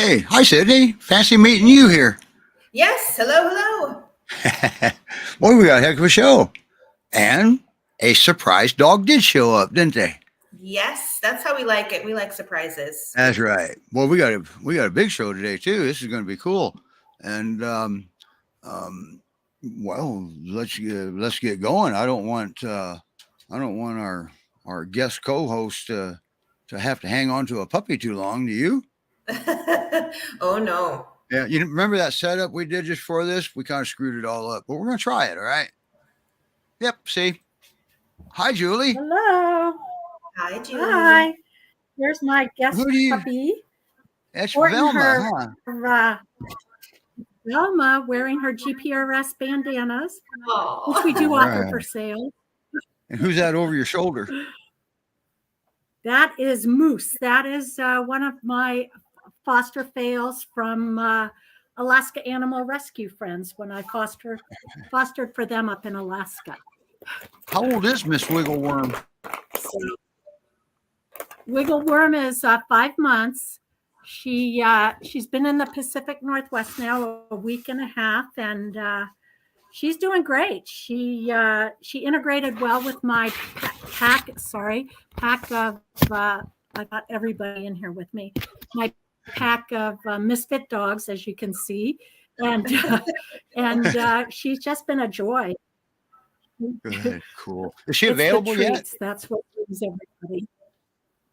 Hey, hi, Sydney. Fancy meeting you here. Yes, hello. Boy, we got a heck of a show. And a surprise dog did show up, didn't they? Yes, that's how we like it. We like surprises. That's right. Well, we got a big show today too. This is going to be cool. And well, let's get going. I don't want our guest co-host to have to hang on to a puppy too long. Do you? Oh no. Yeah, you remember that setup we did just for this? We kind of screwed it all up, but we're going to try it. All right. Yep. See. Hi, Julie. Hello. Hi, Julie. Hi. Here's my guest Who do you? puppy. That's Sporting Velma, her, huh? Velma wearing her GPRS bandanas, which we Oh. do All offer right. for sale. And who's that over your shoulder? That is Moose. That is one of my foster fails from Alaska Animal Rescue Friends when I fostered for them up in Alaska. How old is Miss Wiggleworm? So, Wiggleworm is 5 months. She's been in the Pacific Northwest now a week and a half, and she's doing great. She integrated well with my pack of I got everybody in here with me. My pack of misfit dogs, as you can see, and she's just been a joy. Good, cool. Is she It's available the yet? treats. That's what gives everybody.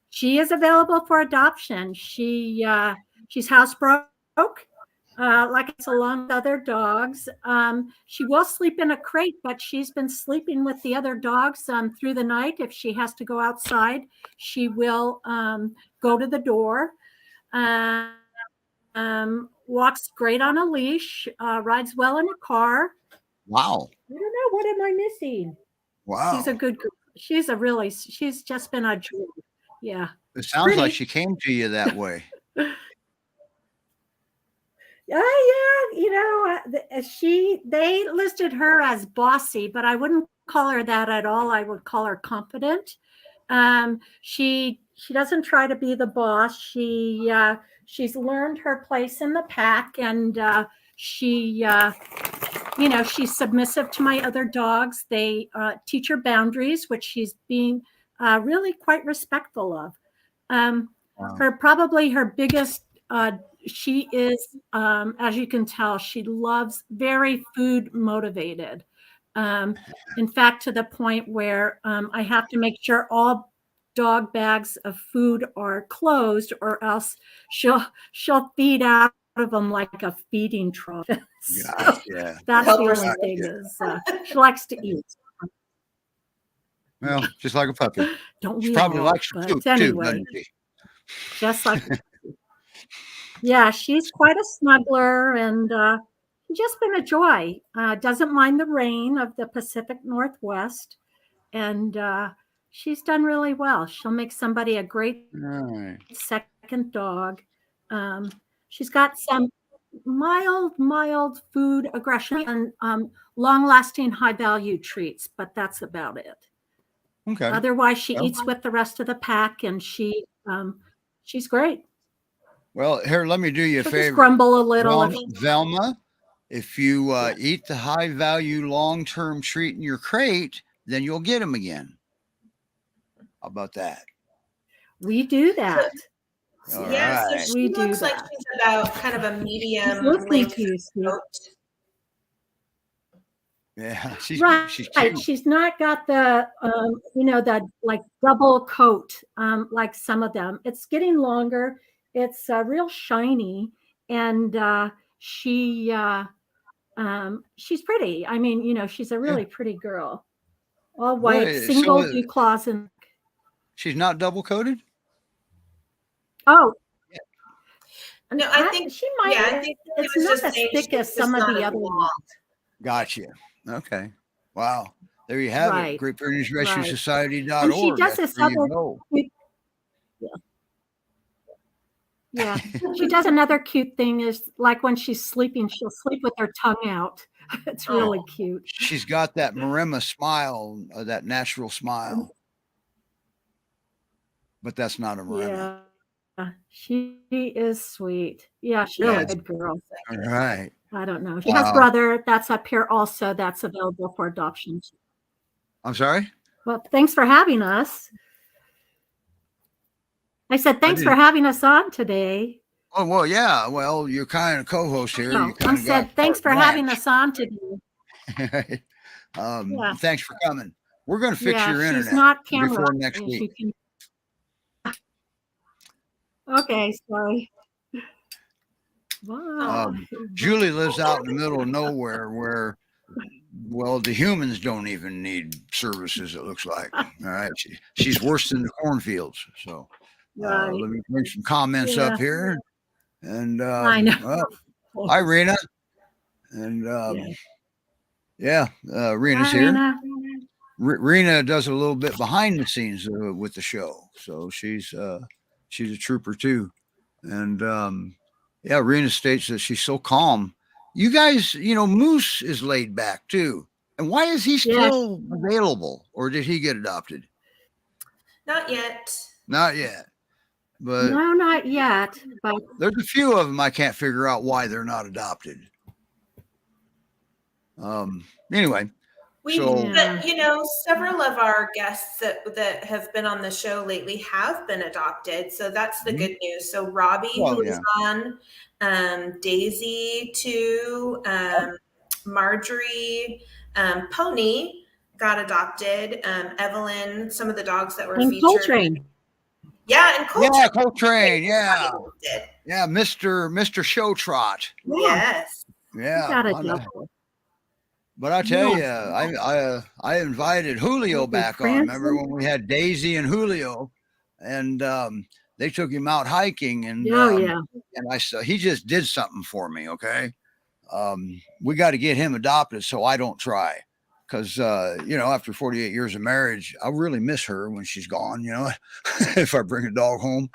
She is available for adoption. She's housebroke, like it's along with other dogs. She will sleep in a crate, but she's been sleeping with the other dogs through the night. If she has to go outside, she will go to the door. Walks great on a leash. Rides well in a car. Wow. I don't know. What am I missing? Wow. She's a good girl. She's just been a joy. Yeah. It sounds like she came to you that way. Yeah, they listed her as bossy, but I wouldn't call her that at all. I would call her confident. She doesn't try to be the boss. She's learned her place in the pack, and she's submissive to my other dogs. They teach her boundaries, which she's being really quite respectful of. Wow. Her biggest, she is, as you can tell, she loves very food motivated. In fact, to the point where I have to make sure all dog bags of food are closed, or else she'll feed out of them like a feeding trough. So yeah. that's the only thing is she likes to eat. Well, just like a puppy. Don't She we probably all? likes to But poop anyway, too, doesn't she? just like yeah, she's quite a snuggler, and she's just been a joy. Doesn't mind the rain of the Pacific Northwest, and she's done really well. She'll make somebody a great All right. second dog. She's got some mild food aggression and long-lasting high-value treats, but that's about it. Okay. Otherwise, she eats with the rest of the pack, and she's great. Well, here, let me do you a She'll favor. just grumble a little. Velma, if you eat the high-value long-term treat in your crate, then you'll get them again. How about that? We do that. All Yeah, right. so she We do looks like that. she's about kind of a medium Listening length to you, Steve. coat. Yeah, she's Right. cute. She's not got the the like double coat like some of them. It's getting longer. It's real shiny, and she's pretty. I mean, she's a really pretty girl. All white, Boy, single so dew claws, and she's not double coated? oh. No, I think she might. Yeah, I think it's it was not just as saying thick she's as just some of not the as other long. ones. Gotcha. Okay. Wow. There you have it. Right. Great Pyrenees Rescue Right. Society.org. And she does That's this where you other go. Yeah. She does another cute thing is like when she's sleeping, she'll sleep with her tongue out. It's really cute. She's got that Maremma smile, that natural smile. But that's not a Maremma. Yeah. She is sweet. Yeah, she's Yeah. a good girl. All right. I don't know. She has a brother that's up here also that's available for adoption. I'm sorry? Well, thanks for having us. I said, thanks for having us on today. Oh, well, yeah. Well, you're kind of co-host here. No, You I kind of said, thanks for having us on today. Yeah. Thanks for coming. We're going to fix your internet she's not camera before next week. Okay, sorry. Wow. Julie lives out in the middle of nowhere where, well, the humans don't even need services, it looks like. All right. She's worse than the cornfields. So Right. Let me bring some comments Yeah. up here. And I know. hi, Rena. And Rena's Hi, here. Rena. Rena does a little bit behind the scenes with the show, so she's a trooper too. And Rena states that she's so calm. You guys, Moose is laid back too. And why is he still available, or did he get adopted? Not yet. Not yet. But no, not yet. But there's a few of them I can't figure out why they're not adopted. Anyway. Several of our guests that have been on the show lately have been adopted. So that's the good news. So Robbie, who is on, Daisy too, Marjorie, Pony got adopted, Evelyn, some of the dogs that were featured. Coltrane. Yeah, and Coltrane. Yeah, Coltrane. Yeah. Yeah, Mr. Show Trot. Yes. Yeah. But I tell you, I invited Julio back on. Remember when we had Daisy and Julio, and they took him out hiking, and and I saw he just did something for me. Okay, we got to get him adopted so I don't try, because after 48 years of marriage, I really miss her when she's gone. If I bring a dog home.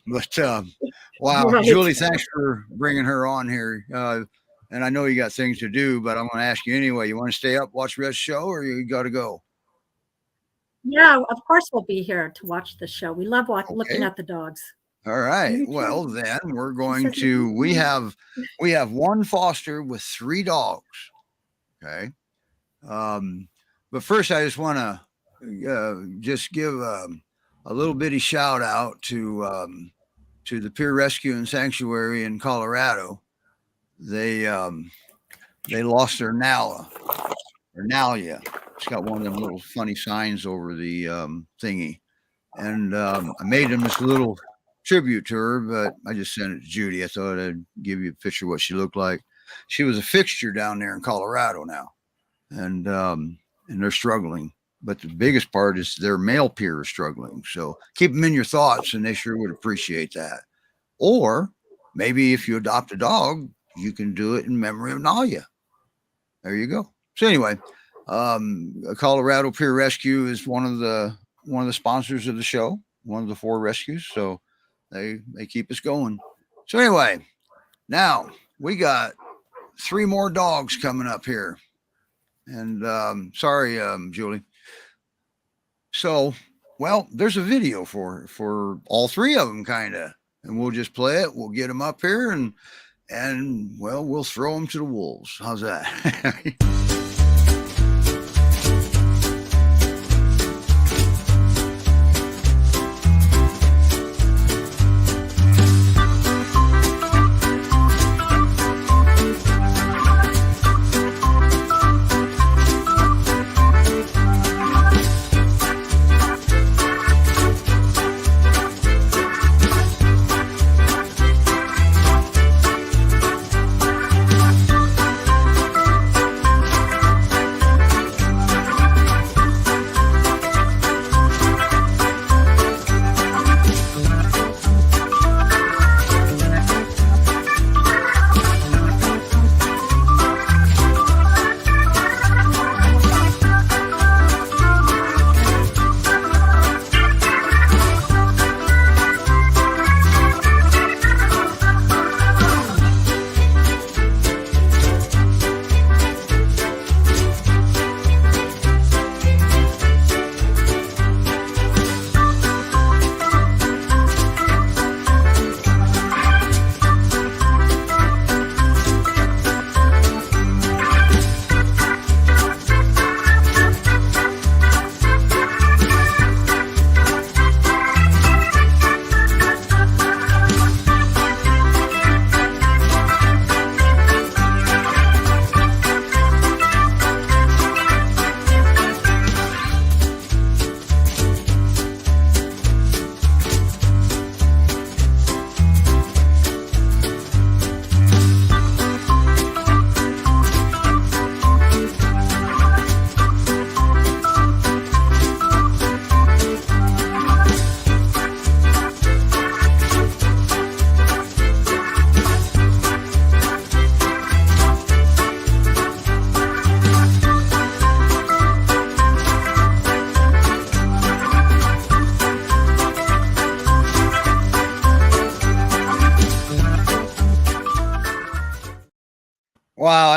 But wow, Julie, thanks for bringing her on here. And I know you got things to do, but I'm going to ask you anyway. You want to stay up, watch the rest of the show, or you got to go? Yeah, of course we'll be here to watch the show. We love looking at the dogs. All right. Well, then we're going to. We have one foster with 3 dogs. Okay. But first, I just want to just give a little bitty shout out to the PYRescue and Sanctuary in Colorado. They lost their Nälle or Nälle. It's got one of them little funny signs over the thingy, and I made them this little tribute to her, but I just sent it to Judy. I thought I'd give you a picture of what she looked like. She was a fixture down there in Colorado now, and they're struggling. But the biggest part is their male peer is struggling. So keep them in your thoughts, and they sure would appreciate that. Or maybe if you adopt a dog, you can do it in memory of Nälle. There you go. So anyway, Colorado PYRescue is one of the sponsors of the show, one of the 4 rescues. So they keep us going. So anyway, now we got 3 more dogs coming up here. And sorry, Julie. So, well, there's a video for all 3 of them, kind of, and we'll just play it. We'll get them up here and we'll throw them to the wolves. How's that?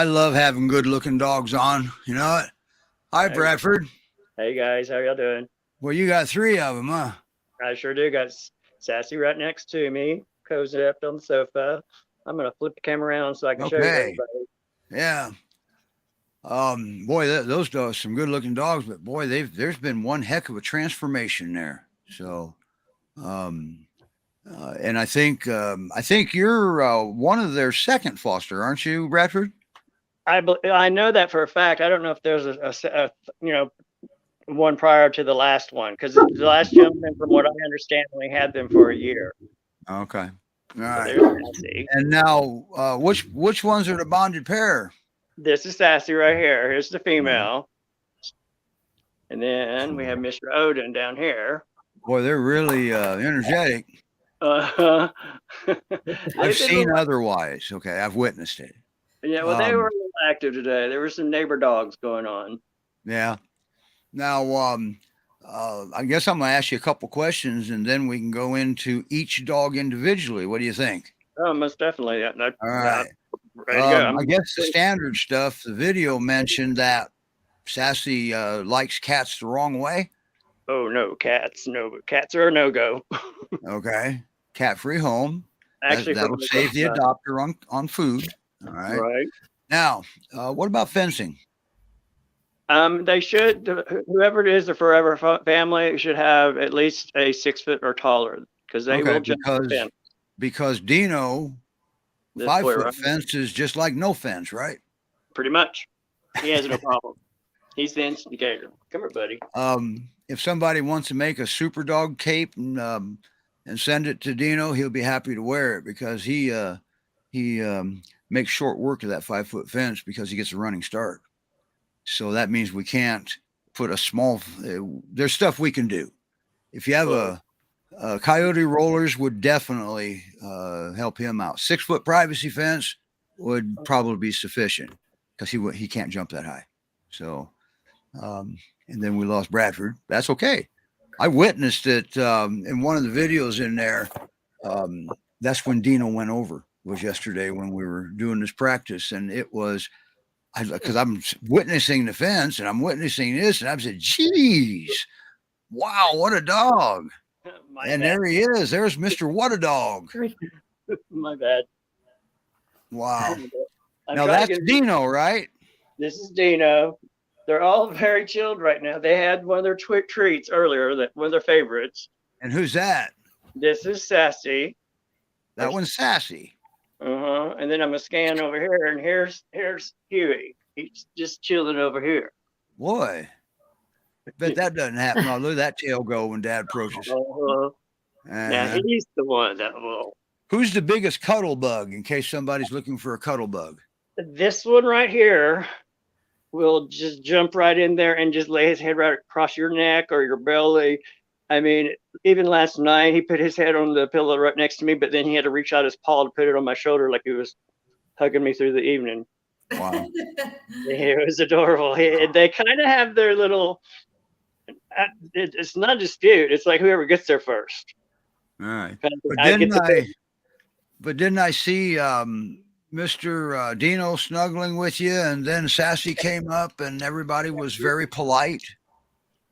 I love having good looking dogs on. You know it? Hi, Bradford. Hey guys, how y'all doing? Well, you got 3 of them, huh? I sure do. Got Sassy right next to me, cozy up on the sofa. I'm gonna flip the camera around so I can show you everybody. Yeah. Boy, those dogs, some good looking dogs, but boy, there's been one heck of a transformation there. So, and I think you're one of their second foster, aren't you, Bradford? I know that for a fact. I don't know if there's a one prior to the last one, because the last gentleman, from what I understand, only had them for a year. Okay. All right. Sassy. And now, which ones are the bonded pair? This is Sassy right here. Here's the female. And then we have Mr. Odin down here. Boy, they're really energetic. I've seen otherwise. Okay, I've witnessed it. Yeah, well, they were a little active today. There were some neighbor dogs going on. Yeah. Now, I guess I'm going to ask you a couple questions, and then we can go into each dog individually. What do you think? Oh, most definitely. All right. Ready to go. I guess the standard stuff. The video mentioned that Sassy likes cats the wrong way. Oh no, cats! No, cats are a no-go. Okay, cat-free home. Actually, that'll save the adopter on food. All right. Right. Now, what about fencing? They should. Whoever it is, the forever family should have at least a 6 foot or taller, because they will jump the fence. Because Dino, 5 foot fence is just like no fence, right? Pretty much. He has no problem. He's the instigator. Come here, buddy. If somebody wants to make a super dog cape and send it to Dino, he'll be happy to wear it, because he makes short work of that 5 foot fence because he gets a running start. So that means we can't put a small. There's stuff we can do. If you have a coyote rollers, would definitely help him out. 6 foot privacy fence would probably be sufficient, because he can't jump that high. So, and then we lost Bradford. That's okay. I witnessed it in one of the videos in there. That's when Dino went over. Was yesterday when we were doing this practice, and it was. Because I'm witnessing the fence and I'm witnessing this, and I said, geez, wow, what a dog. And there he is. There's Mr. What a Dog. My bad. Wow. Now that's Dino, right? This is Dino. They're all very chilled right now. They had one of their treats earlier, one of their favorites. And who's that? This is Sassy. That one's Sassy. And then I'm gonna scan over here, and here's Huey. He's just chilling over here. Boy, bet that doesn't happen. I'll let that tail go when Dad approaches. Now he's the one that will. Who's the biggest cuddle bug, in case somebody's looking for a cuddle bug? This one right here will just jump right in there and just lay his head right across your neck or your belly. I mean, even last night, he put his head on the pillow right next to me, but then he had to reach out his paw to put it on my shoulder like he was hugging me through the evening. Wow. It was adorable. They kind of have their little, it's not a dispute. It's like whoever gets there first. All right. But didn't I see Mr. Dino snuggling with you, and then Sassy came up and everybody was very polite?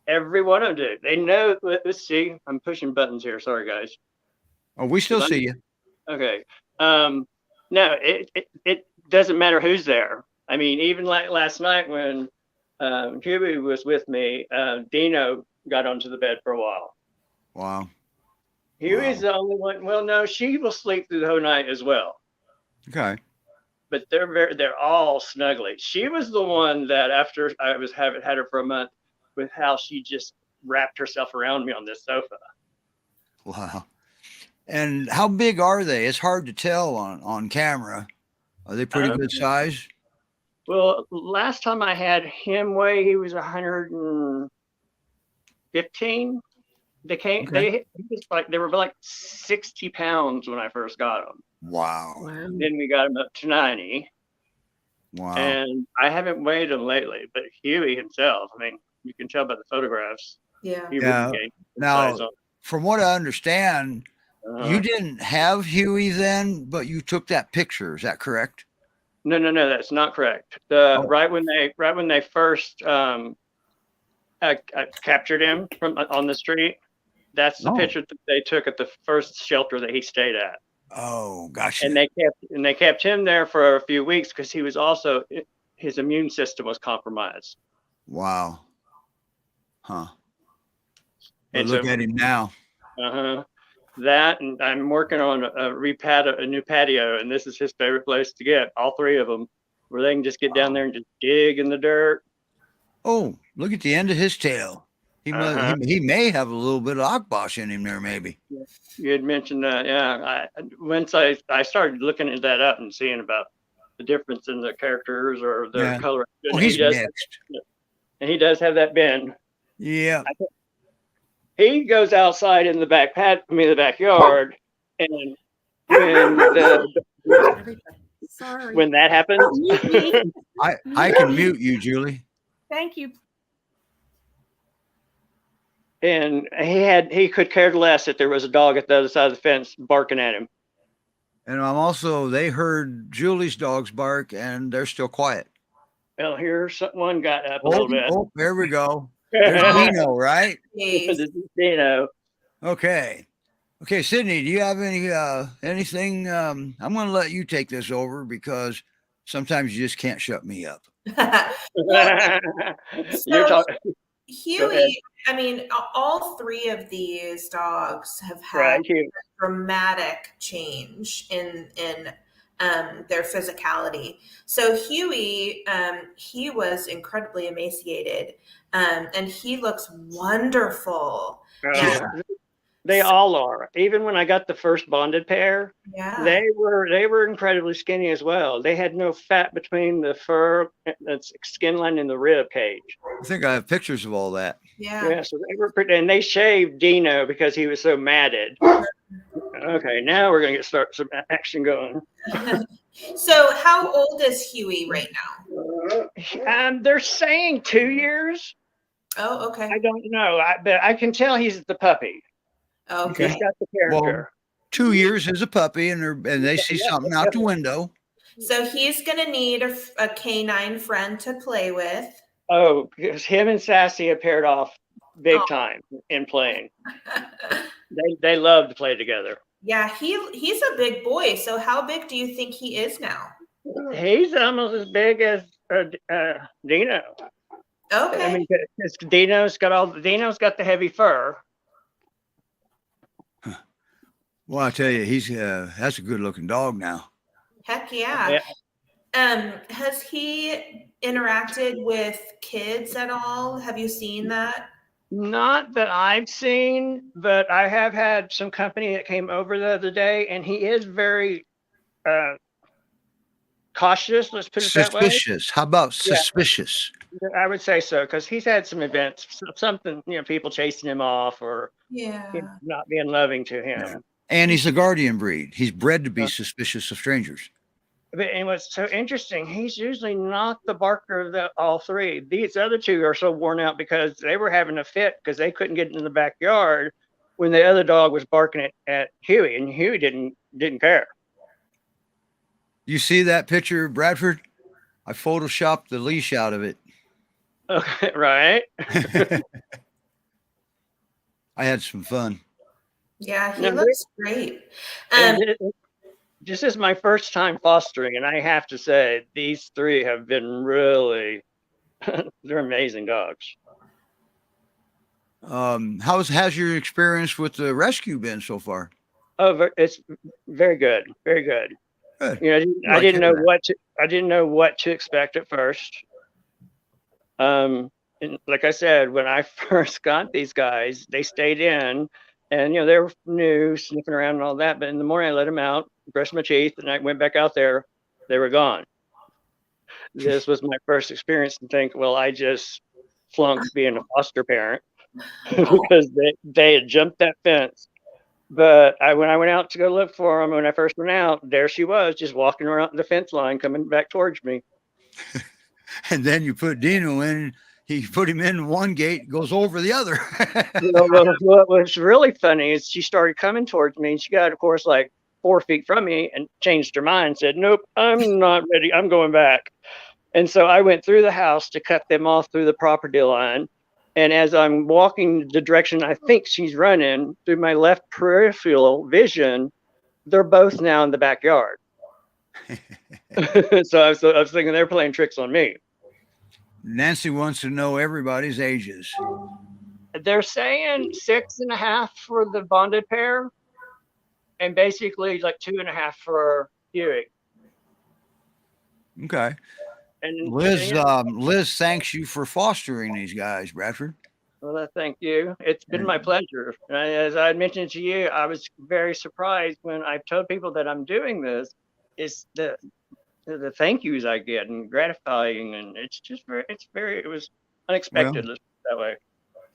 Every one of them do. They know. Let's see. I'm pushing buttons here. Sorry, guys. Oh, we still see you. Okay. No, it doesn't matter who's there. I mean, even like last night when Huey was with me, Dino got onto the bed for a while. Wow. Huey's the only one. Well, no, she will sleep through the whole night as well. Okay. But they're all snuggly. She was the one that after I had her for a month, with how she just wrapped herself around me on this sofa. Wow. And how big are they? It's hard to tell on camera. Are they pretty good size? Well, last time I had him weigh, he was 115. They were like 60 pounds when I first got them. Wow. Then we got him up to 90. Wow. And I haven't weighed him lately, but Huey himself, I mean, you can tell by the photographs. Yeah. Now, from what I understand, you didn't have Huey then, but you took that picture. Is that correct? No, that's not correct. Right when they first captured him from on the street, that's the picture that they took at the first shelter that he stayed at. Oh, gotcha. And they kept him there for a few weeks because he was also, his immune system was compromised. Wow. Huh. And look at him now. That, and I'm working on a new patio, and this is his favorite place to get, all three of them, where they can just get down there and just dig in the dirt. Oh, look at the end of his tail. He may have a little bit of Akbosh in him there, maybe. You had mentioned that, yeah. Once I started looking at that up and seeing about the difference in the characters or their color. Oh, he's mixed. And he does have that bend. Yeah. He goes outside in the backyard, and when that happens, I can mute you, Julie. Thank you. And he could care less that there was a dog at the other side of the fence barking at him. And they heard Julie's dogs bark, and they're still quiet. Well, here's one got up a little bit. Oh, there we go. There's Dino, right? This is Dino. Okay, Sydney, do you have anything? I'm going to let you take this over because sometimes you just can't shut me up. You're talking. Huey, I mean, all three of these dogs have had a dramatic change in their physicality. So Huey, he was incredibly emaciated, and he looks wonderful. They all are. Even when I got the first bonded pair, they were incredibly skinny as well. They had no fat between the fur, that's skin line, and the rib cage. I think I have pictures of all that. Yeah. So they were pretty, and they shaved Dino because he was so matted. Okay, now we're gonna start some action going. So, how old is Huey right now? They're saying 2 years. Oh, okay. I don't know, but I can tell he's the puppy. Okay. He's got the character. Well, 2 years as a puppy, and they see something out the window. So he's going to need a canine friend to play with. Oh, because him and Sasi have paired off big time in playing. They love to play together. Yeah, he's a big boy. So how big do you think he is now? He's almost as big as Dino. Okay. I mean, Dino's got the heavy fur. Well, I tell you, that's a good looking dog now. Heck yeah. Has he interacted with kids at all? Have you seen that? Not that I've seen, but I have had some company that came over the other day, and he is very cautious. Let's put it that way. Suspicious. How about suspicious? I would say so, because he's had some events, something, people chasing him off or not being loving to him. Yeah. And he's a guardian breed. He's bred to be suspicious of strangers. And what's so interesting, he's usually not the barker of all three. These other two are so worn out because they were having a fit because they couldn't get in the backyard when the other dog was barking at Huey, and Huey didn't care. You see that picture, Bradford? I photoshopped the leash out of it. Okay, right. I had some fun. Yeah, he looks great. This is my first time fostering, and I have to say, these three have been really, they're amazing dogs. Has your experience with the rescue been so far? Oh, it's very good, very good. Good. I didn't know what to expect at first. And like I said, when I first got these guys, they stayed in. And, they were new, sniffing around and all that. But in the morning, I let them out, brushed my teeth, and I went back out there. They were gone. This was my first experience to think, well, I just flunked being a foster parent because they had jumped that fence. But when I went out to go look for them, when I first went out, there she was, just walking around the fence line, coming back towards me. And then you put Dino in. He put him in one gate, goes over the other. What was really funny is she started coming towards me, and she got, of course, like 4 feet from me and changed her mind and said, nope, I'm not ready. I'm going back. And so I went through the house to cut them off through the property line. And as I'm walking the direction I think she's running, through my left peripheral vision, they're both now in the backyard. So I was thinking they're playing tricks on me. Nancy wants to know everybody's ages. They're saying 6.5 for the bonded pair, and basically like 2.5 for Huey. Okay. And Liz thanks you for fostering these guys, Bradford. Well, thank you. It's been my pleasure. As I mentioned to you, I was very surprised when I told people that I'm doing this. It's the thank yous I get and gratifying, and it's just it was unexpected. Well, that way.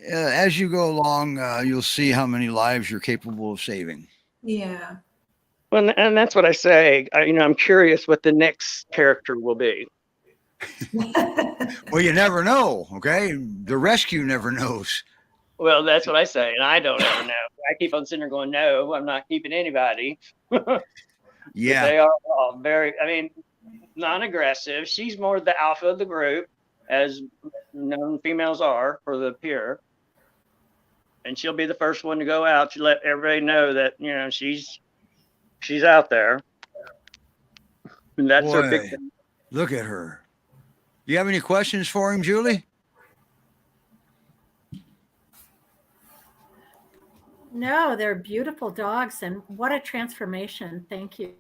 As you go along, you'll see how many lives you're capable of saving. Yeah. Well, and that's what I say. I'm curious what the next character will be. Well, you never know. Okay, the rescue never knows. Well, that's what I say, and I don't ever know. I keep on sitting there going, no, I'm not keeping anybody. Yeah, they are all very, non-aggressive. She's more the alpha of the group, as known females are for the Pyr, and she'll be the first one to go out to let everybody know that she's out there, and that's her big thing. Look at her. Do you have any questions for him, Julie? No, they're beautiful dogs, and what a transformation. Thank you.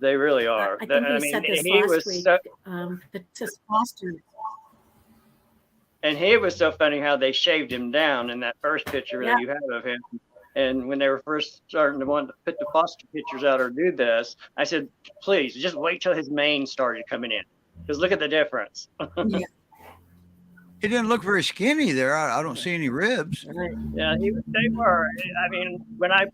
They really are. I think we said this last week. Just foster. And he was so funny how they shaved him down in that first picture that you have of him. And when they were first starting to want to put the foster pictures out or do this, I said, please, just wait till his mane started coming in. Because look at the difference. Yeah. He didn't look very skinny there. I don't see any ribs. Yeah, they were. When I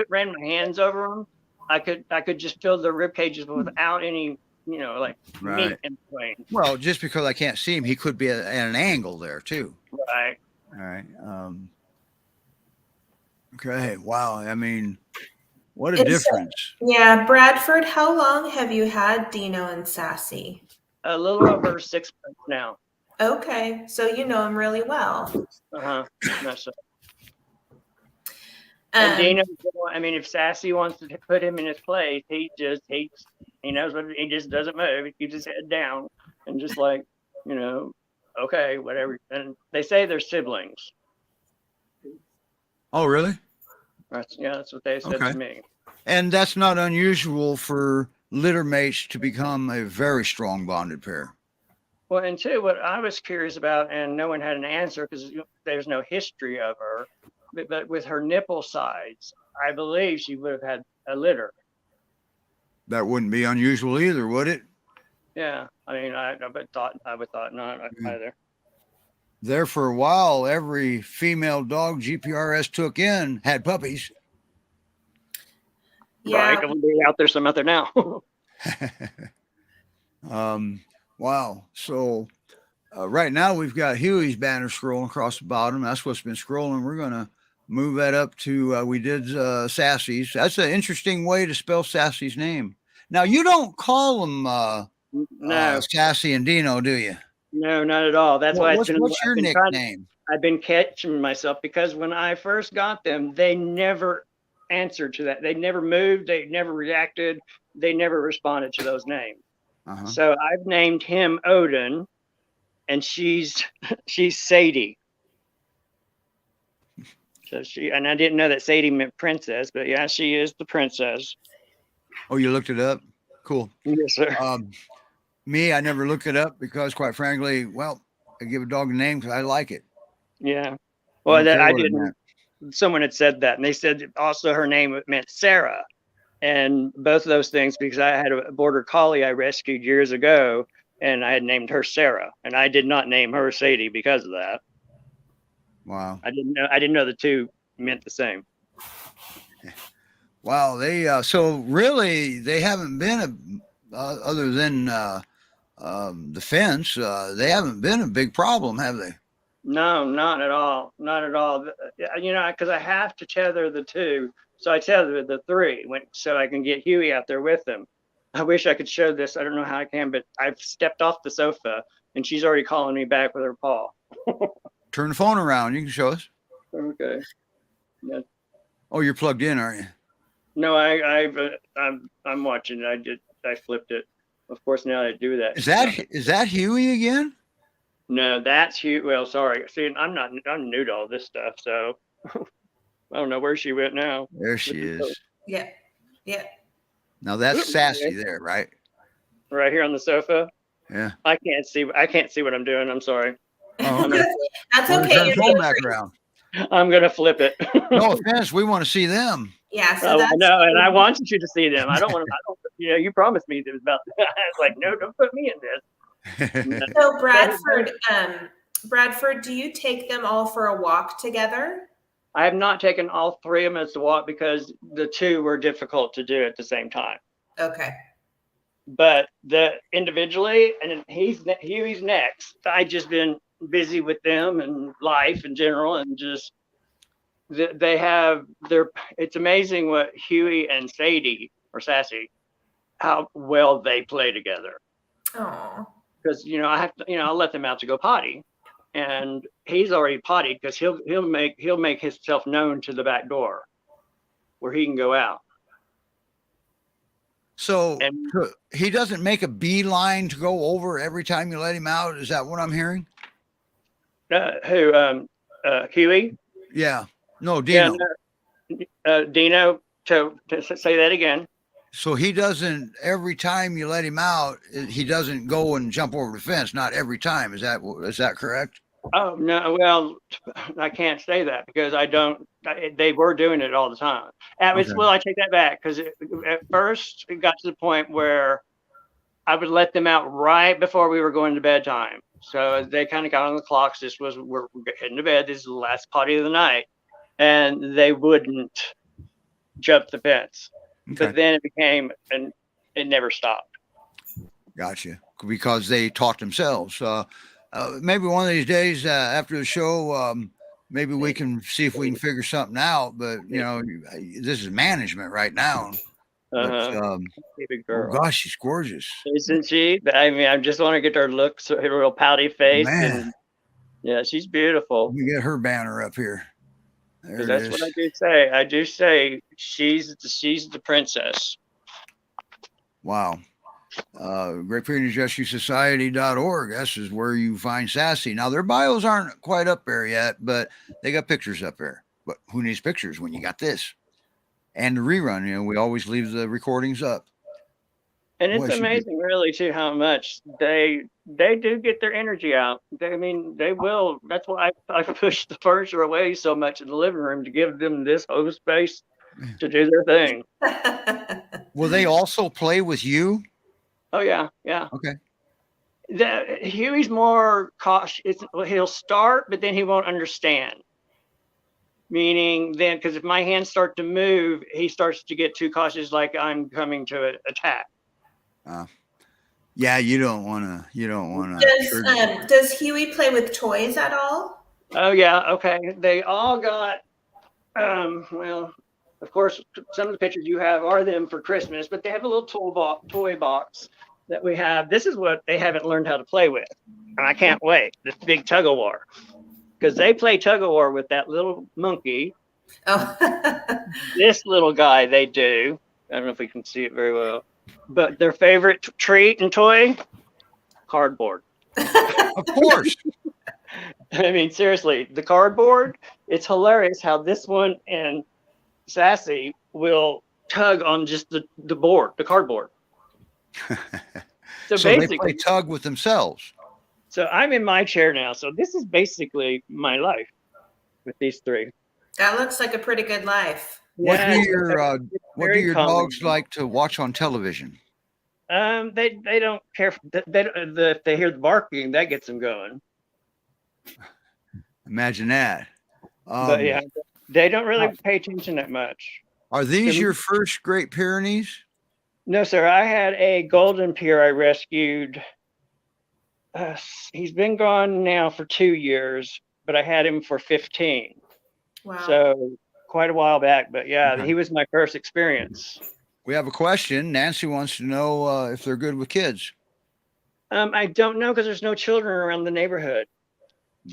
ran my hands over them, I could just feel the rib cages without any, meat in between. Well, just because I can't see him, he could be at an angle there too. Right. All right. Okay. Wow. What a difference. Yeah, Bradford, how long have you had Dino and Sasi? A little over 6 months now. Okay, so you know him really well. That's so. And Dino, if Sasi wants to put him in his place, he knows what he just doesn't move. He keeps his head down and just like, okay, whatever. And they say they're siblings. Oh, really? That's what they said to me. And that's not unusual for litter mates to become a very strong bonded pair. Well, and two, what I was curious about, and no one had an answer because there's no history of her, but with her nipple size, I believe she would have had a litter. That wouldn't be unusual either, would it? Yeah, I would thought not either. There for a while, every female dog GPRS took in had puppies. Yeah. Right, I'm out there some out there now. Wow. So right now we've got Huey's banner scrolling across the bottom. That's what's been scrolling. We're going to move that up to, we did Sasi's. That's an interesting way to spell Sasi's name. Now, you don't call them Sasi and Dino, do you? No, not at all. That's why what's your nickname? I've been catching myself because when I first got them, they never answered to that. They never moved. They never reacted. They never responded to those names. So I've named him Odin, and she's Sadie. So and I didn't know that Sadie meant princess, but yeah, she is the princess. Oh, you looked it up? Cool. Yes, sir. Me, I never looked it up because, quite frankly, I give a dog a name because I like it. Yeah. Well, I didn't. Someone had said that, and they said also her name meant Sarah. And both of those things, because I had a border collie I rescued years ago, and I had named her Sarah, and I did not name her Sadie because of that. Wow. I didn't know the two meant the same. Wow. They so really they haven't been other than the fence. They haven't been a big problem, have they? No, not at all. Not at all. Because I have to tether the two So I tethered the 3 so I can get Huey out there with them. I wish I could show this. I don't know how I can, but I've stepped off the sofa and she's already calling me back with her paw. Turn the phone around. You can show us. Okay. Yeah. Oh, you're plugged in, aren't you? No, I'm watching it. I flipped it. Of course, now I do that. Is that Huey again? No, that's Huey. Well, sorry. See, I'm new to all this stuff, so I don't know where she went now. There she is. Yeah. Yeah. Now that's Sassy there, right? Right here on the sofa. Yeah. I can't see what I'm doing. I'm sorry. Oh, That's well, okay. turn the phone back around. I'm gonna flip it. No offense, we want to see them. Yeah. So that's no, and I wanted you to see them. I don't want to. You promised me about that. I was like, no, don't put me in this. so Bradford, do you take them all for a walk together? I have not taken all 3 of them as to walk because the 2 were difficult to do at the same time. Okay. But individually, and Huey's next. I just been busy with them and life in general, and just it's amazing what Huey and Sadie or Sassy, how well they play together. Oh. Because I'll let them out to go potty, and he's already pottied because he'll make himself known to the back door where he can go out. So he doesn't make a beeline to go over every time you let him out. Is that what I'm hearing? Huey? Yeah. No, Dino. Yeah, Dino, to say that again. So he doesn't, every time you let him out, he doesn't go and jump over the fence. Not every time. Is that correct? Oh, no. Well, I can't say that because they were doing it all the time. Okay. Well, I take that back because at first it got to the point where I would let them out right before we were going to bedtime. So they kind of got on the clocks. We're heading to bed. This is the last potty of the night. And they wouldn't jump the fence. Okay. But then it became, and it never stopped. Gotcha. Because they taught themselves. Maybe one of these days after the show, maybe we can see if we can figure something out. But, this is management right now. But, oh gosh, she's gorgeous. Isn't she? I mean, I just want to get her look, her real pouty face. Man. And, yeah, she's beautiful. We get her banner up here. That's what I do say. I do say she's the princess. Wow. Great Pyrenees Rescue Society.org. This is where you find Sassy. Now, their bios aren't quite up there yet, but they got pictures up there. But who needs pictures when you got this? And the rerun, we always leave the recordings up. And it's amazing, really, too, how much they do get their energy out. They will. That's why I push the furniture away so much in the living room to give them this whole space to do their thing. Will they also play with you? Oh, yeah. Yeah. Okay. Huey's more cautious. He'll start, but then he won't understand. Meaning then, because if my hands start to move, he starts to get too cautious, like I'm coming to attack. Yeah, you don't want to. Does Huey play with toys at all? Oh yeah, okay. They all got. Well, of course, some of the pictures you have are them for Christmas, but they have a little toy box that we have. This is what they haven't learned how to play with, and I can't wait. This big tug of war, because they play tug of war with that little monkey. Oh. This little guy they do. I don't know if we can see it very well. But their favorite treat and toy, cardboard. Of course. I mean, seriously, the cardboard, it's hilarious how this one and Sassy will tug on just the cardboard. So basically, they play tug with themselves. So I'm in my chair now. So this is basically my life with these 3. That looks like a pretty good life. What do your dogs like to watch on television? They don't care. If they hear the barking, that gets them going. Imagine that. But yeah, they don't really pay attention that much. Are these your first Great Pyrenees? No, sir. I had a golden Pyr I rescued. He's been gone now for 2 years, but I had him for 15. Wow. So quite a while back, but yeah, Okay. he was my first experience. We have a question. Nancy wants to know if they're good with kids. I don't know because there's no children around the neighborhood.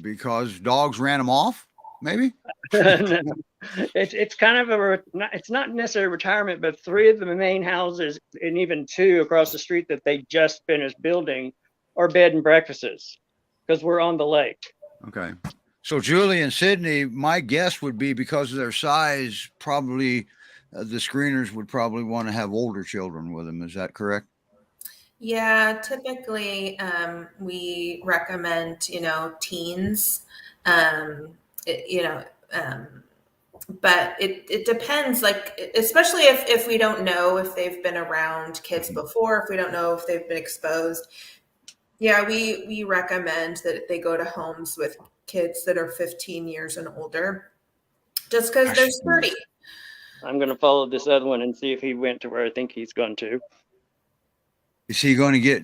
Because dogs ran them off, maybe? It's kind of it's not necessarily retirement, but 3 of the main houses and even 2 across the street that they just finished building are bed and breakfasts because we're on the lake. Okay. So Julie and Sydney, my guess would be because of their size, probably the screeners would probably want to have older children with them. Is that correct? Yeah, typically we recommend, teens, but it depends, like, especially if we don't know if they've been around kids before, if we don't know if they've been exposed. Yeah, we recommend that they go to homes with kids that are 15 years and older, just because they're sturdy. I'm going to follow this other one and see if he went to where I think he's going to. Is he going to get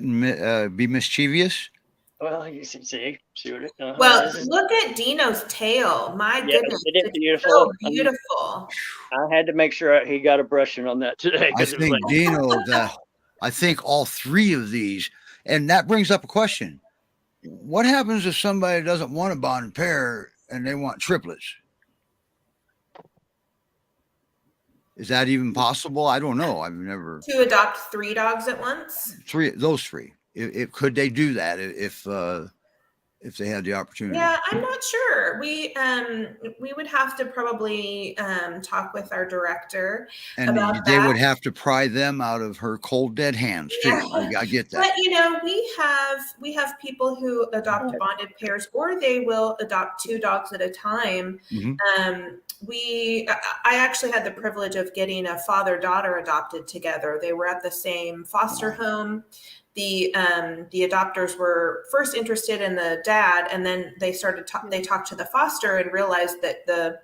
be mischievous? Well, you see what it. Well, look at Dino's tail. My goodness, it is beautiful. So beautiful. I had to make sure he got a brushing on that today. I think Dino, I think all 3 of these, and that brings up a question. What happens if somebody doesn't want a bonded pair and they want triplets? Is that even possible? I don't know. I've never. To adopt 3 dogs at once? Those 3. Could they do that if they had the opportunity? Yeah, I'm not sure. We would have to probably talk with our director about they that. would have to pry them out of her cold dead hands too. Yeah. I get that. But we have people who adopt bonded pairs, or they will adopt 2 dogs at a time. Mm-hmm. I actually had the privilege of getting a father-daughter adopted together. They were at the same foster home. The adopters were first interested in the dad, and then they they talked to the foster and realized that the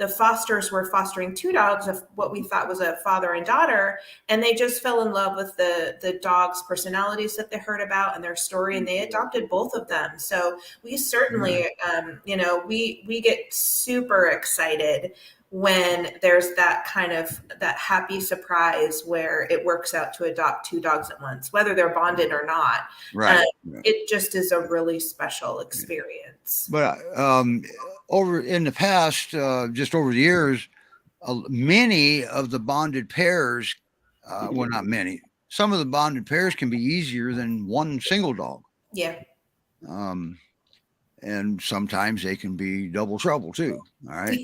fosters were fostering 2 dogs of what we thought was a father and daughter, and they just fell in love with the dogs' personalities that they heard about and their story, and they adopted both of them. So we certainly, we get super excited when there's that kind of that happy surprise where it works out to adopt 2 dogs at once, whether they're bonded or not. Right. It just is a really special experience. But over in the past, just over the years, many of the bonded pairs, well, not many, some of the bonded pairs can be easier than one single dog. Yeah. And sometimes they can be double trouble too. All right.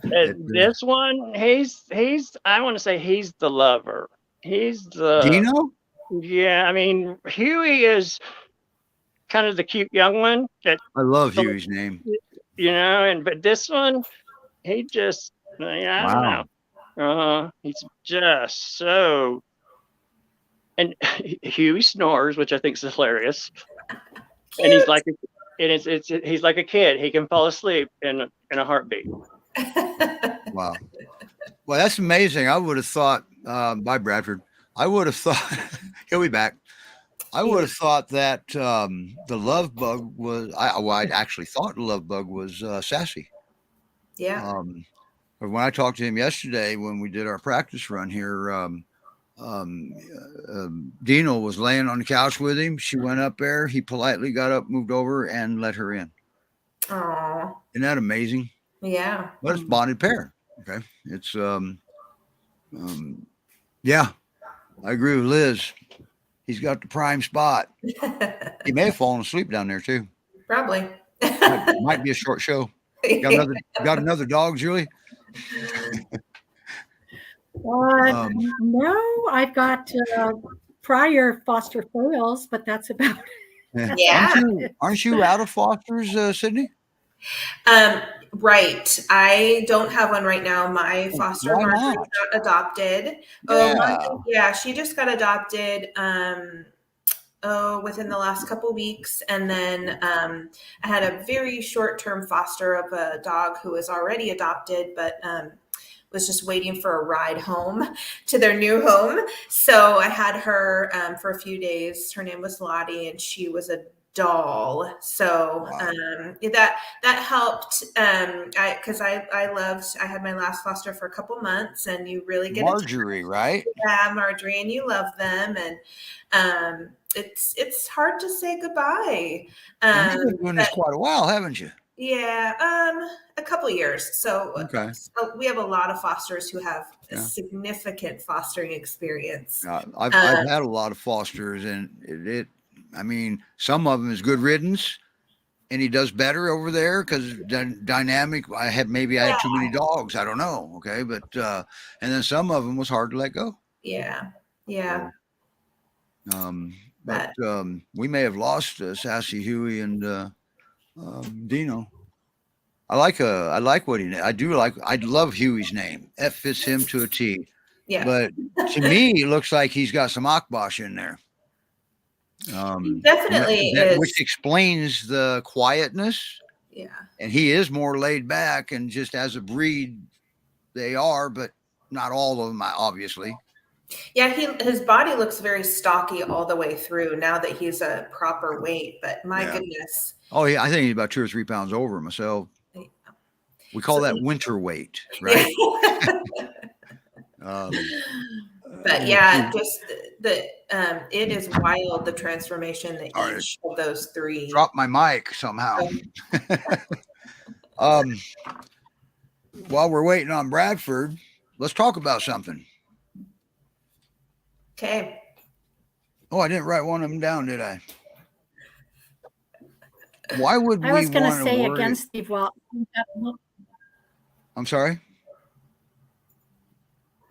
This one, I want to say he's the lover. He's the Dino? Yeah, I mean, Huey is kind of the cute young one. I love Huey's name. But this one, he just, I don't know. He's just so, and Huey snores, which I think is hilarious. Cute. And he's like, he's like a kid. He can fall asleep in a heartbeat. Wow. Well, that's amazing. I would have thought, bye, Bradford. I would have thought, he'll be back. I would have thought that the love bug was, I actually thought the love bug was Sasi. Yeah. But when I talked to him yesterday, when we did our practice run here, Dino was laying on the couch with him. She went up there. He politely got up, moved over, and let her in. Oh. Isn't that amazing? Yeah. But it's bonded pair. Okay. It's yeah. I agree with Liz. He's got the prime spot. He may have fallen asleep down there too. Probably. Might be a short show. Got another dog, Julie? No, I've got prior foster foils, but that's about it. Yeah. Aren't you out of fosters, Sydney? Right. I don't have one right now. My foster mother got adopted. Yeah, she just got adopted within the last couple weeks. And then I had a very short-term foster of a dog who was already adopted, but was just waiting for a ride home to their new home. So I had her for a few days. Her name was Lottie, and she was a doll. So Wow. that helped. Because I had my last foster for a couple months, and you really get Marjorie, right? Marjorie, and you love them, and it's hard to say goodbye. And you've been doing this But quite a while, haven't you? yeah, a couple years. So Okay. we have a lot of fosters who have a Yeah. significant fostering experience. I've had a lot of fosters, and I mean, some of them is good riddance, and he does better over there because dynamic. I had too many dogs. I don't know. Okay, but and then some of them was hard to let go. Yeah. But we may have lost Sassy, Huey, and Dino. I like what I love Huey's name. That fits him to a T. Yeah. But to me, it looks like he's got some Akbosh in there. Definitely is. Which explains the quietness. Yeah. And he is more laid back, and just as a breed, they are, but not all of them, obviously. Yeah, his body looks very stocky all the way through now that he's a proper weight, but my goodness. Oh yeah, I think he's about 2 or 3 pounds over myself. We call that winter weight, right? But yeah, just it is wild, the transformation that each of those 3. Dropped my mic somehow. While we're waiting on Bradford, let's talk about something. Okay. Oh, I didn't write one of them down, did I? Why would we? I was going to say worry? again, Steve. Well, I'm sorry.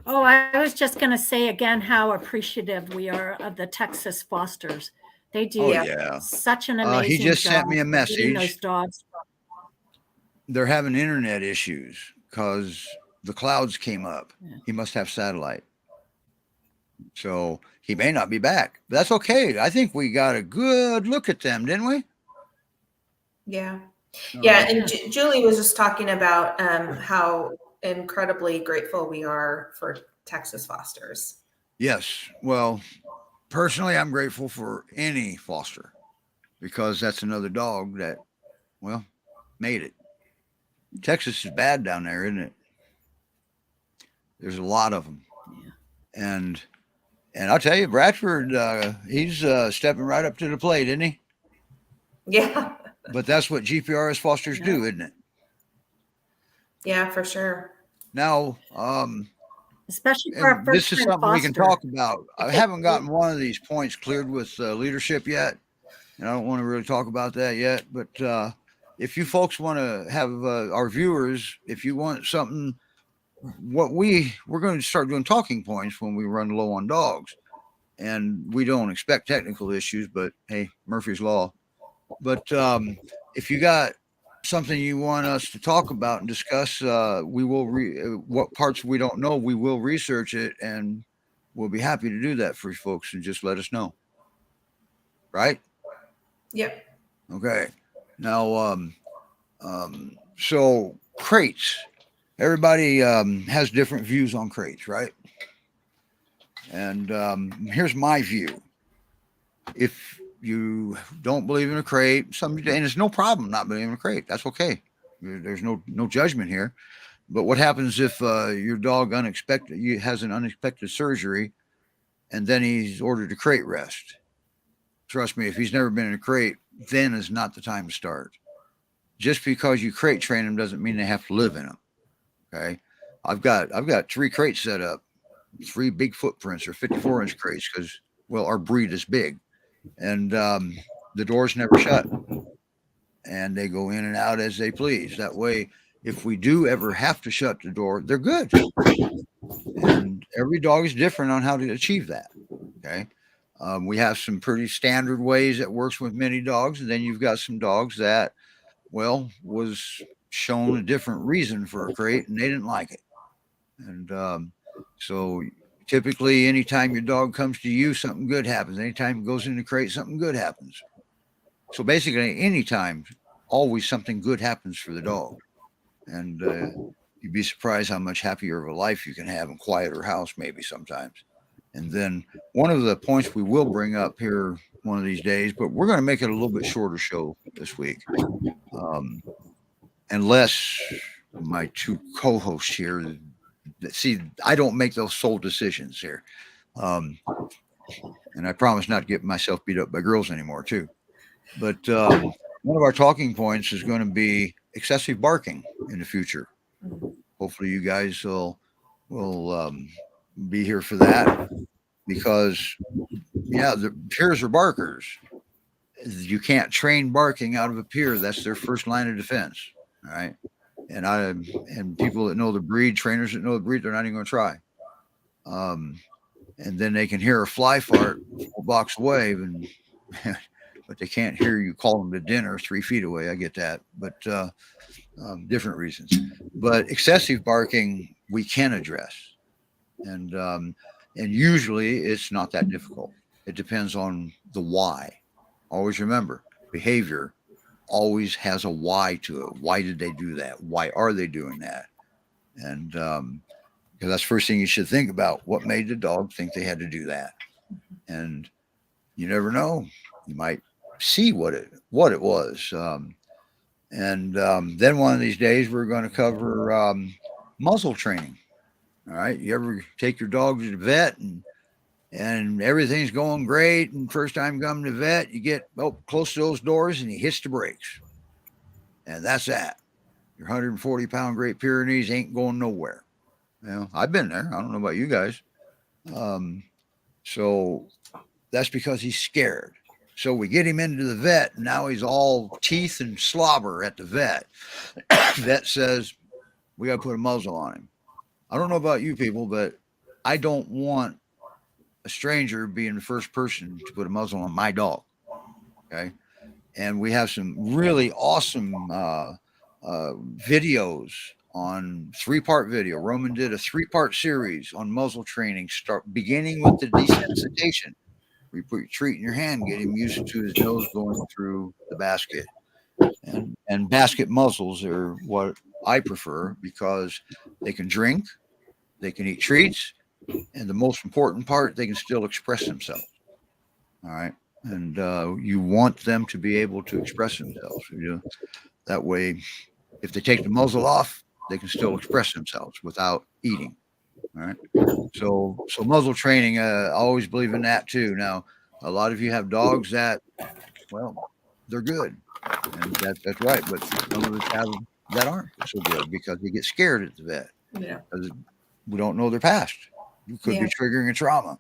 Oh, I was just going to say again how appreciative we are of the Texas fosters. They do such an amazing he just job sent me a message. Those dogs. They're having internet issues because the clouds came up. Yeah. He must have satellite. So he may not be back. That's okay. I think we got a good look at them, didn't we? Yeah. Yeah. And Julie was just talking about how incredibly grateful we are for Texas fosters. Yes. Well, personally, I'm grateful for any foster because that's another dog that, well, made it. Texas is bad down there, isn't it? There's a lot of them. Yeah. And I'll tell you, Bradford, he's stepping right up to the plate, isn't he? Yeah. But that's what GPRS fosters do, isn't it? Yeah, for sure. Now, especially for our first this is something we can talk about. I haven't gotten one of these points cleared with leadership yet, and I don't want to really talk about that yet. But if you folks want to have our viewers, if you want something, we're going to start doing talking points when we run low on dogs, and we don't expect technical issues, but hey, Murphy's Law. But if you got something you want us to talk about and discuss, we will what parts we don't know, we will research it, and we'll be happy to do that for you folks, and just let us know. Right? Yep. Okay. Now, so crates. Everybody has different views on crates, right? And here's my view. If you don't believe in a crate, and it's no problem not believing in a crate. That's okay. There's no judgment here. But what happens if your dog has an unexpected surgery, and then he's ordered to crate rest? Trust me, if he's never been in a crate, then is not the time to start. Just because you crate train them doesn't mean they have to live in them. Okay, I've got 3 crates set up, 3 big footprints or 54-inch crates because, well, our breed is big. And the doors never shut, and they go in and out as they please. That way, if we do ever have to shut the door, they're good. And every dog is different on how to achieve that. Okay, we have some pretty standard ways that works with many dogs, and then you've got some dogs that, well, was shown a different reason for a crate, and they didn't like it. And so typically, anytime your dog comes to you, something good happens. Anytime it goes in the crate, something good happens. So basically, anytime, always something good happens for the dog. And you'd be surprised how much happier of a life you can have in quieter house, maybe sometimes. And then one of the points we will bring up here one of these days, but we're going to make it a little bit shorter show this week. Unless my two co-hosts here, see, I don't make those sole decisions here. And I promise not to get myself beat up by girls anymore too. But one of our talking points is going to be excessive barking in the future. Hopefully you guys will be here for that, because the Pyrs are barkers. You can't train barking out of a Pyr. That's their first line of defense. All right. And people that know the breed, trainers that know the breed, they're not even going to try. And then they can hear a fly fart 4 blocks away, but they can't hear you call them to dinner 3 feet away. I get that, but different reasons. But excessive barking we can address, and usually it's not that difficult. It depends on the why. Always remember, behavior always has a why to it. Why did they do that? Why are they doing that? And because that's the first thing you should think about. What made the dog think they had to do that? And you never know. You might see what it was. Then one of these days we're going to cover muzzle training. All right. You ever take your dog to the vet and everything's going great, and first time coming to the vet, you get close to those doors and he hits the brakes. And that's that. Your 140-pound Great Pyrenees ain't going nowhere. I've been there. I don't know about you guys. So that's because he's scared. So we get him into the vet, and now he's all teeth and slobber at the vet. Vet says, we got to put a muzzle on him. I don't know about you people, but I don't want a stranger being the first person to put a muzzle on my dog. Okay. And we have some really awesome videos on 3-part video. Roman did a 3-part series on muzzle training, beginning with the desensitization. We put your treat in your hand, get him used to his nose going through the basket. And basket muzzles are what I prefer, because they can drink, they can eat treats, and the most important part, they can still express themselves. All right. And you want them to be able to express themselves. That way, if they take the muzzle off, they can still express themselves without eating. All right. So muzzle training, I always believe in that too. Now, a lot of you have dogs that, they're good. And that's right. But some of us have them that aren't so good because they get scared at the vet. Yeah. Because we don't know their past. You could be triggering a trauma.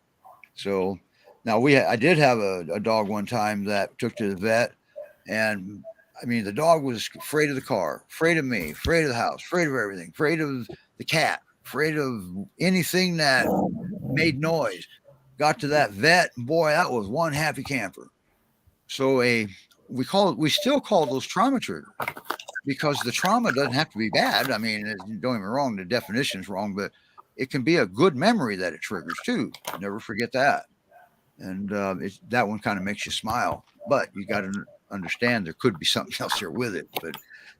So now I did have a dog one time that took to the vet, and I mean, the dog was afraid of the car, afraid of me, afraid of the house, afraid of everything, afraid of the cat, afraid of anything that made noise. Got to that vet, and boy, that was one happy camper. So we still call those trauma triggers, because the trauma doesn't have to be bad. I mean, don't get me wrong, the definition is wrong, but it can be a good memory that it triggers too. Never forget that. And that one kind of makes you smile, but you got to understand there could be something else there with it.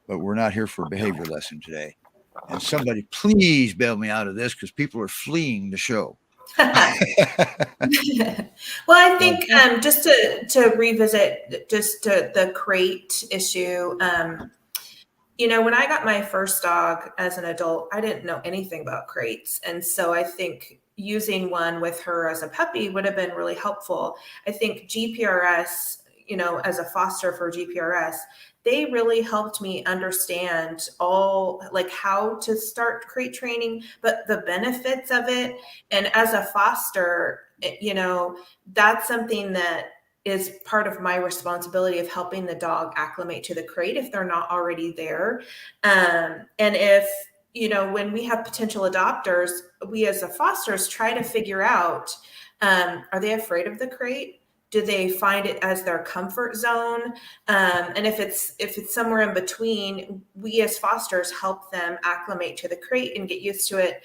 But we're not here for a behavior lesson today. And somebody please bail me out of this, because people are fleeing the show. Well, I think just to revisit the crate issue, when I got my first dog as an adult, I didn't know anything about crates. And so I think using one with her as a puppy would have been really helpful. I think GPRS, as a foster for GPRS, they really helped me understand how to start crate training, but the benefits of it. And as a foster, that's something that is part of my responsibility of helping the dog acclimate to the crate if they're not already there. And if, when we have potential adopters, we as a fosters try to figure out, are they afraid of the crate? Do they find it as their comfort zone? And if it's somewhere in between, we as fosters help them acclimate to the crate and get used to it.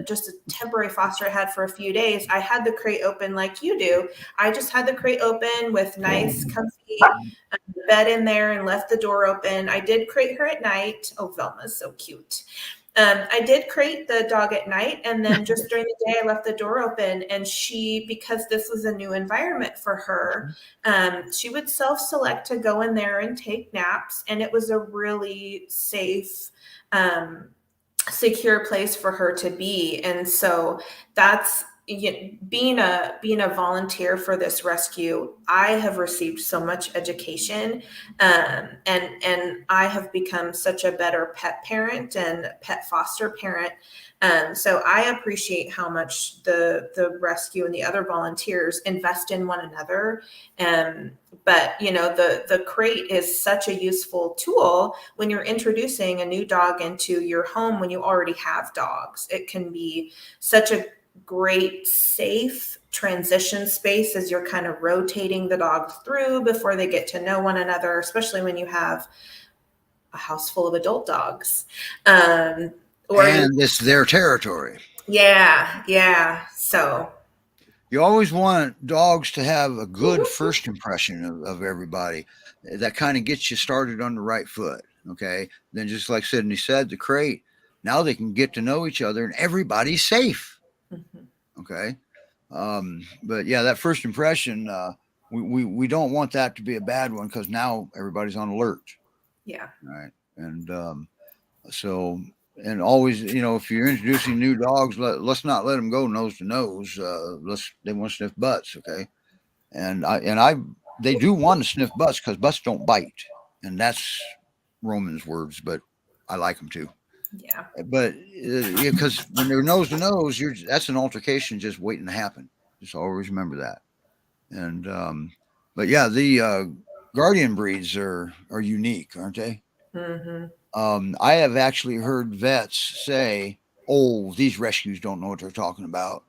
Just a temporary foster I had for a few days, I had the crate open like you do. I just had the crate open with nice, comfy bed in there and left the door open. I did crate her at night. Oh, Velma's so cute. I did crate the dog at night, and then just during the day, I left the door open. And she, because this was a new environment for her, she would self-select to go in there and take naps, and it was a really safe, secure place for her to be. And so that's, being a volunteer for this rescue, I have received so much education, and I have become such a better pet parent and pet foster parent. So I appreciate how much the rescue and the other volunteers invest in one another. But the crate is such a useful tool when you're introducing a new dog into your home when you already have dogs. It can be such a great, safe transition space as you're kind of rotating the dogs through before they get to know one another, especially when you have a house full of adult dogs. And it's their territory. Yeah. So you always want dogs to have a good first impression of everybody. That kind of gets you started on the right foot. Okay. Then just like Sydney said, the crate, now they can get to know each other and everybody's safe. Okay. But yeah, that first impression, we don't want that to be a bad one, because now everybody's on alert. Yeah. Right. And so, and always, if you're introducing new dogs, let's not let them go nose to nose. They want to sniff butts. Okay. And they do want to sniff butts, because butts don't bite. And that's Roman's words, but I like them too. Yeah. But because when they're nose to nose, that's an altercation just waiting to happen. Just always remember that. And but yeah, the guardian breeds are unique, aren't they? I have actually heard vets say, "Oh, these rescues don't know what they're talking about."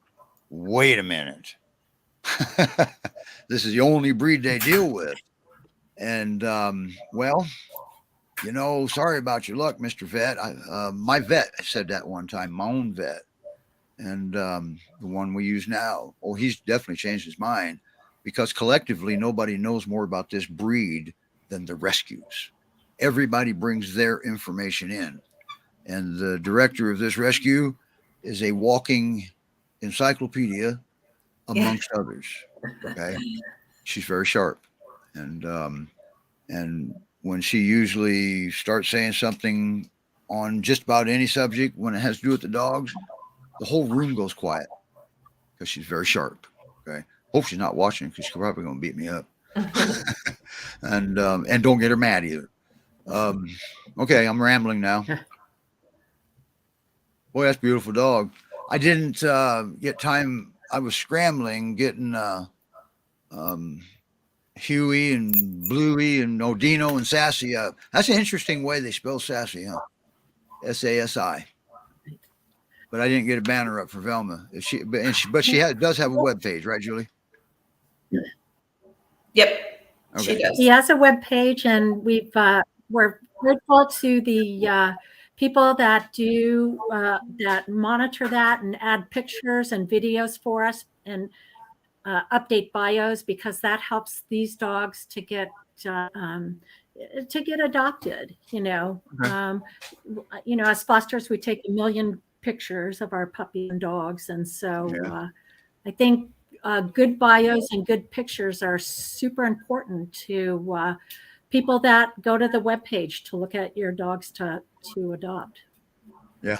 Wait a minute. This is the only breed they deal with. And well, sorry about your luck, Mr. Vet. My vet said that one time, my own vet. And the one we use now, he's definitely changed his mind, because collectively, nobody knows more about this breed than the rescues. Everybody brings their information in. And the director of this rescue is a walking encyclopedia amongst others. Okay. She's very sharp. And when she usually starts saying something on just about any subject, when it has to do with the dogs, the whole room goes quiet, because she's very sharp. Okay. Hope she's not watching, because she's probably going to beat me up. And don't get her mad either. Okay. I'm rambling now. Boy, that's a beautiful dog. I didn't get time. I was scrambling, getting Huey and Bluey and Dino and Sasi up. That's an interesting way they spell Sasi, huh? Sasi. But I didn't get a banner up for Velma. But she does have a web page, right, Julie? Yep. Okay. She does. He has a web page, and we're grateful to the people that do that monitor that and add pictures and videos for us and update bios, because that helps these dogs to get adopted. Okay. As fosters, we take 1 million pictures of our puppies and dogs, and so I think good bios and good pictures are super important to people that go to the webpage to look at your dogs to adopt. Yeah.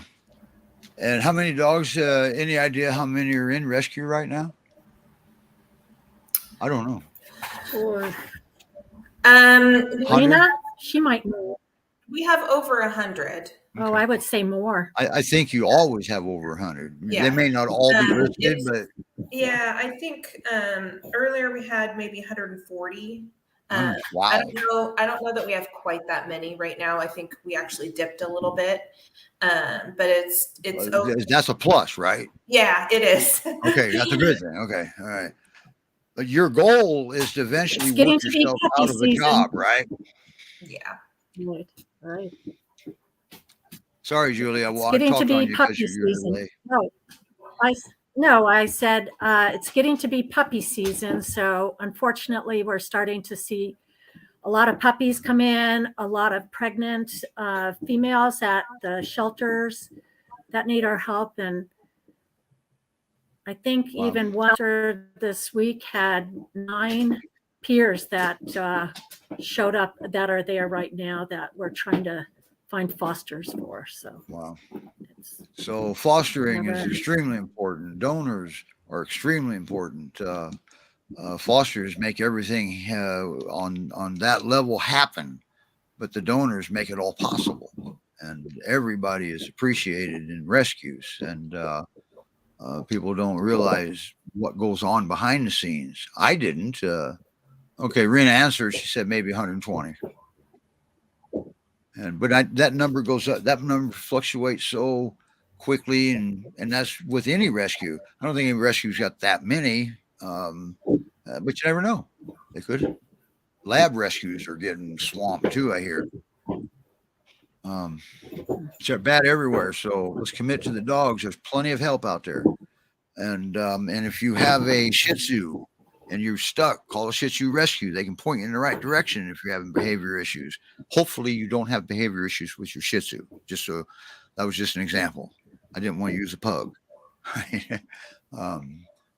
And how many dogs? Any idea how many are in rescue right now? I don't know. Lena, she might know. We have over 100. Oh, okay. I would say more. I think you always have over 100. Yeah. They may not all be listed, but yeah, I think earlier we had maybe 140. Wow. I don't know that we have quite that many right now. I think we actually dipped a little bit, but it's that's a plus, right? Yeah, it is. Okay, that's a good thing. Okay, all right. But your goal is to eventually work yourself out of a job, right? Yeah. Right. Sorry, Julie. I talked on you because you're late. No, I said it's getting to be puppy season. So unfortunately, we're starting to see a lot of puppies come in, a lot of pregnant females at the shelters that need our help. And I think Wow. even one this week had 9 peers that showed up that are there right now that we're trying to find fosters for. So Wow. it's So fostering is never- extremely important. Donors are extremely important. Fosters make everything on that level happen, but the donors make it all possible. And everybody is appreciated in rescues. And people don't realize what goes on behind the scenes. I didn't. Okay, Rena answered. She said maybe 120. But that number goes up. That number fluctuates so quickly, and that's with any rescue. I don't think any rescue's got that many, but you never know. They could. Lab rescues are getting swamped too, I hear. It's bad everywhere. So let's commit to the dogs. There's plenty of help out there, and if you have a Shih Tzu and you're stuck, call a Shih Tzu rescue. They can point you in the right direction if you're having behavior issues. Hopefully you don't have behavior issues with your Shih Tzu. That was just an example. I didn't want to use a pug.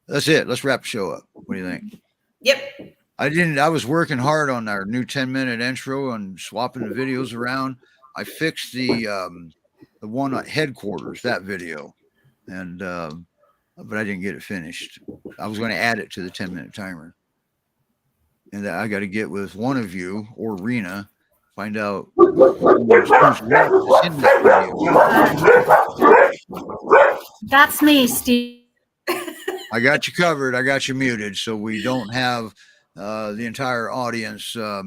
That's it. Let's wrap the show up. What do you think? Yep. I was working hard on our new 10-minute intro and swapping the videos around. I fixed the one at headquarters, that video. And, but I didn't get it finished. I was going to add it to the 10-minute timer. And I got to get with one of you or Rena, find out who's left in that video. That's me, Steve. I got you covered. I got you muted, so we don't have the entire audience or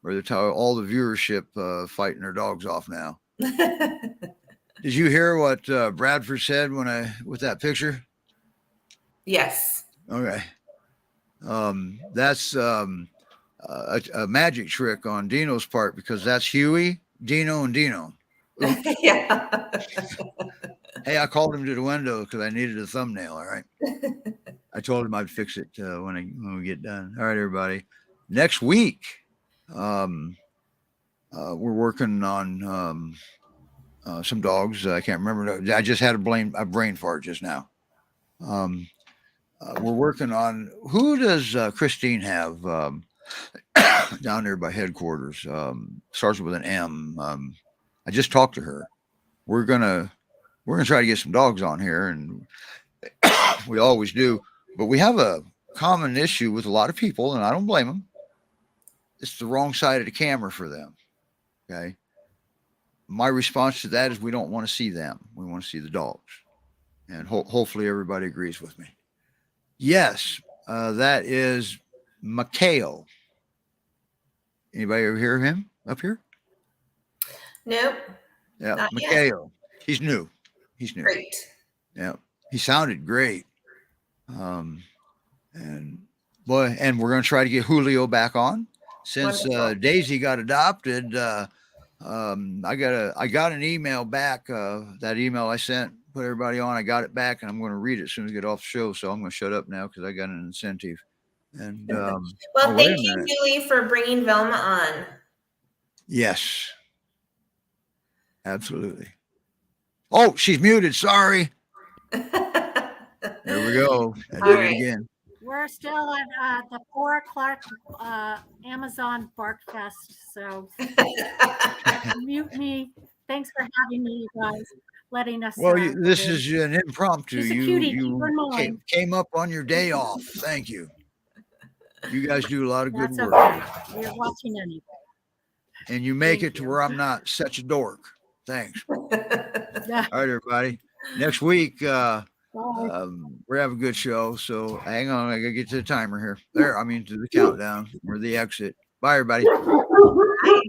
all the viewership fighting their dogs off now. Did you hear what Bradford said with that picture? Yes. Okay. That's a magic trick on Dino's part, because that's Huey, Dino, and Dino. Yeah. Hey, I called him to the window because I needed a thumbnail. All right. I told him I'd fix it when we get done. All right, everybody. Next week, we're working on some dogs. I can't remember. I just had a brain fart just now. We're working on, who does Christine have down there by headquarters? Starts with an M. I just talked to her. We're gonna try to get some dogs on here, and we always do. But we have a common issue with a lot of people, and I don't blame them. It's the wrong side of the camera for them. Okay. My response to that is we don't want to see them. We want to see the dogs. And hopefully everybody agrees with me. Yes, that is Michael. Anybody ever hear of him up here? Nope. Yeah, Not yet. Michael. He's new. Great. Yeah, he sounded great. And we're going to try to get Julio back on. Since Daisy got adopted, I got an email back. That email I sent, put everybody on. I got it back, and I'm going to read it as soon as I get off the show. So I'm going to shut up now because I got an incentive. And well, thank you, Julie, for bringing Velma on. Yes, absolutely. Oh, she's muted. Sorry. There we go. I did it again. We're still at the 4 o'clock Amazon Barkfest. So mute me. Thanks for having me, you guys. Letting us. Well, this is an impromptu. She's a cutie. You came up on your day off. Thank you. You guys do a lot of good That's work. Okay. You're watching anyway. And you make it to where I'm not such a dork. Thanks. Yeah. All right, everybody. Next week, we're having a good show. So hang on. I got to get to the timer here. To the countdown or the exit. Bye, everybody. Bye.